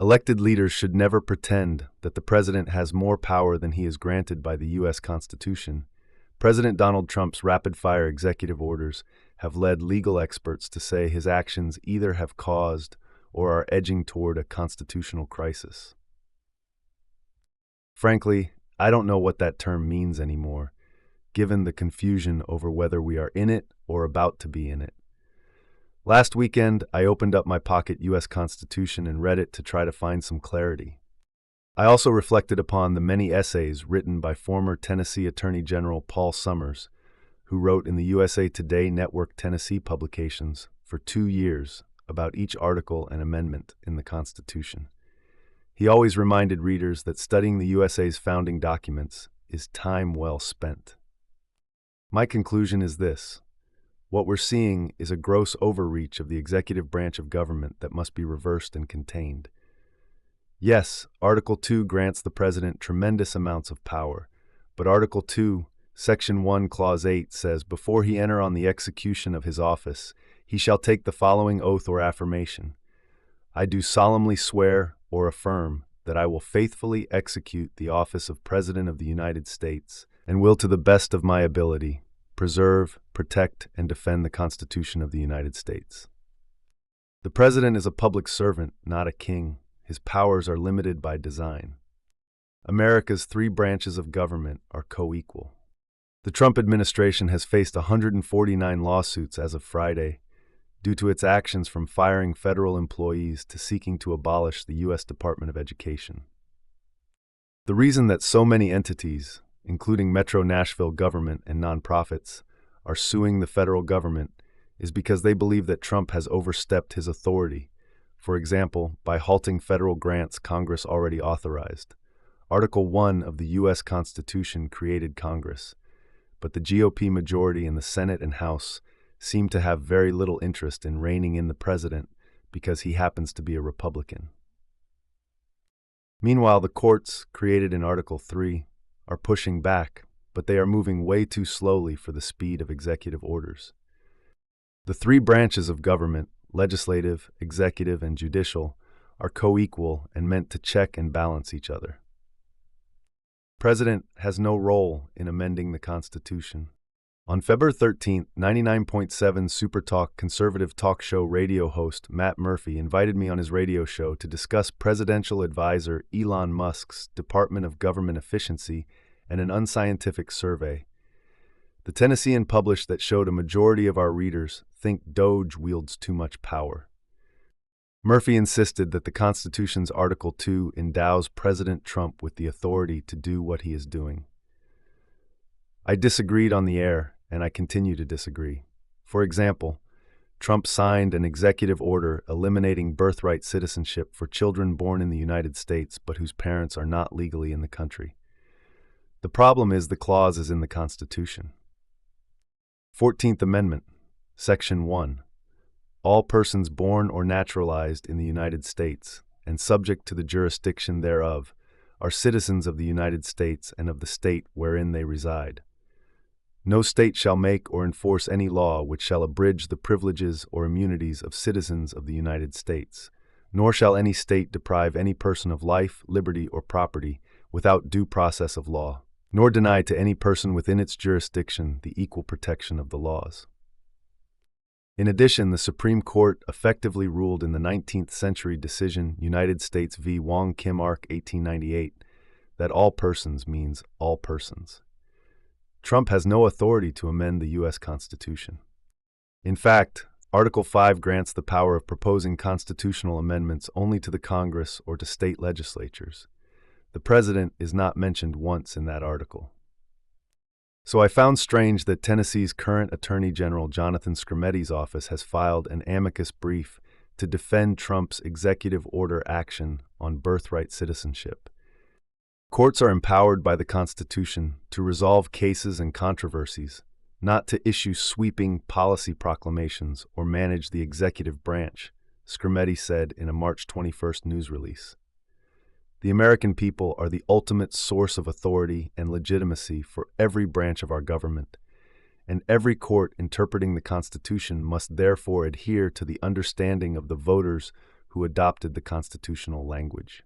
Elected leaders should never pretend that the president has more power than he is granted by the U.S. Constitution. President Donald Trump's rapid-fire executive orders have led legal experts to say his actions either have caused or are edging toward a constitutional crisis. Frankly, I don't know what that term means anymore, given the confusion over whether we are in it or about to be in it. Last weekend, I opened up my pocket U.S. Constitution and read it to try to find some clarity. I also reflected upon the many essays written by former Tennessee Attorney General Paul Summers, who wrote in the USA Today Network Tennessee publications for 2 years about each article and amendment in the Constitution. He always reminded readers that studying the USA's founding documents is time well spent. My conclusion is this: what we're seeing is a gross overreach of the executive branch of government that must be reversed and contained. Yes, Article 2 grants the president tremendous amounts of power, but Article 2, Section 1, Clause 8 says, before he enter on the execution of his office, he shall take the following oath or affirmation. I do solemnly swear or affirm that I will faithfully execute the office of President of the United States and will, to the best of my ability, preserve, protect, and defend the Constitution of the United States. The president is a public servant, not a king. His powers are limited by design. America's 3 branches of government are co-equal. The Trump administration has faced 149 lawsuits as of Friday due to its actions from firing federal employees to seeking to abolish the U.S. Department of Education. The reason that so many entities, including Metro Nashville government and nonprofits, are suing the federal government is because they believe that Trump has overstepped his authority, for example, by halting federal grants Congress already authorized. Article 1 of the U.S. Constitution created Congress, but the GOP majority in the Senate and House seem to have very little interest in reining in the president because he happens to be a Republican. Meanwhile, the courts, created in Article 3, are pushing back, but they are moving way too slowly for the speed of executive orders. The 3 branches of government, legislative, executive, and judicial, are co-equal and meant to check and balance each other. The president has no role in amending the Constitution. On February 13th, 99.7 SuperTalk conservative talk show radio host Matt Murphy invited me on his radio show to discuss presidential advisor Elon Musk's Department of Government Efficiency and an unscientific survey. The Tennessean published that showed a majority of our readers think DOGE wields too much power. Murphy insisted that the Constitution's Article 2 endows President Trump with the authority to do what he is doing. I disagreed on the air, and I continue to disagree. For example, Trump signed an executive order eliminating birthright citizenship for children born in the United States but whose parents are not legally in the country. The problem is the clause is in the Constitution. 14th Amendment, Section 1. All persons born or naturalized in the United States and subject to the jurisdiction thereof are citizens of the United States and of the state wherein they reside. No state shall make or enforce any law which shall abridge the privileges or immunities of citizens of the United States, nor shall any state deprive any person of life, liberty, or property without due process of law, nor deny to any person within its jurisdiction the equal protection of the laws. In addition, the Supreme Court effectively ruled in the 19th century decision United States v. Wong Kim Ark 1898 that all persons means all persons. Trump has no authority to amend the U.S. Constitution. In fact, Article 5 grants the power of proposing constitutional amendments only to the Congress or to state legislatures. The president is not mentioned once in that article. So I found strange that Tennessee's current Attorney General Jonathan Skrmetti's office has filed an amicus brief to defend Trump's executive order action on birthright citizenship. Courts are empowered by the Constitution to resolve cases and controversies, not to issue sweeping policy proclamations or manage the executive branch, Skrmetti said in a March 21st news release. The American people are the ultimate source of authority and legitimacy for every branch of our government, and every court interpreting the Constitution must therefore adhere to the understanding of the voters who who adopted the constitutional language.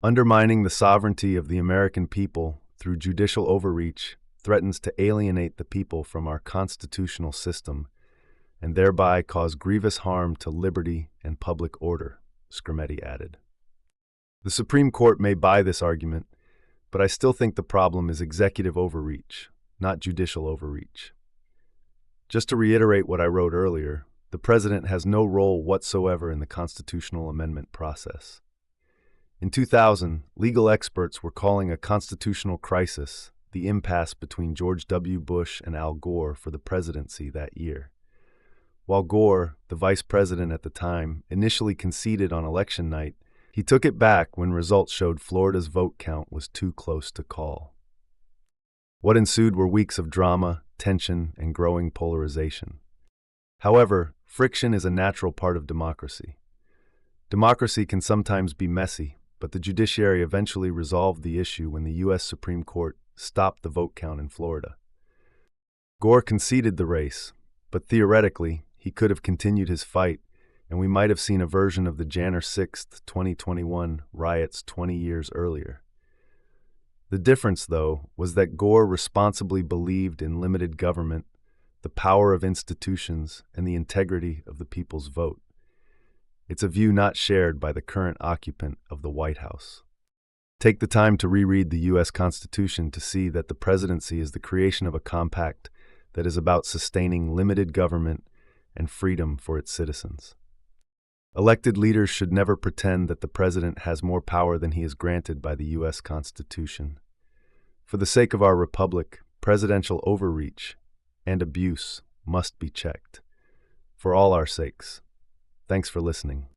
Undermining the sovereignty of the American people through judicial overreach threatens to alienate the people from our constitutional system and thereby cause grievous harm to liberty and public order, Skrmetti added. The Supreme Court may buy this argument, but I still think the problem is executive overreach, not judicial overreach. Just to reiterate what I wrote earlier, the president has no role whatsoever in the constitutional amendment process. In 2000, legal experts were calling a constitutional crisis the impasse between George W. Bush and Al Gore for the presidency that year. While Gore, the vice president at the time, initially conceded on election night, he took it back when results showed Florida's vote count was too close to call. What ensued were weeks of drama, tension, and growing polarization. However, friction is a natural part of democracy. Democracy can sometimes be messy, but the judiciary eventually resolved the issue when the U.S. Supreme Court stopped the vote count in Florida. Gore conceded the race, but theoretically, he could have continued his fight, and we might have seen a version of the January 6, 2021 riots 20 years earlier. The difference, though, was that Gore responsibly believed in limited government, the power of institutions, and the integrity of the people's vote. It's a view not shared by the current occupant of the White House. Take the time to reread the U.S. Constitution to see that the presidency is the creation of a compact that is about sustaining limited government and freedom for its citizens. Elected leaders should never pretend that the president has more power than he is granted by the U.S. Constitution. For the sake of our republic, presidential overreach and abuse must be checked. For all our sakes. Thanks for listening.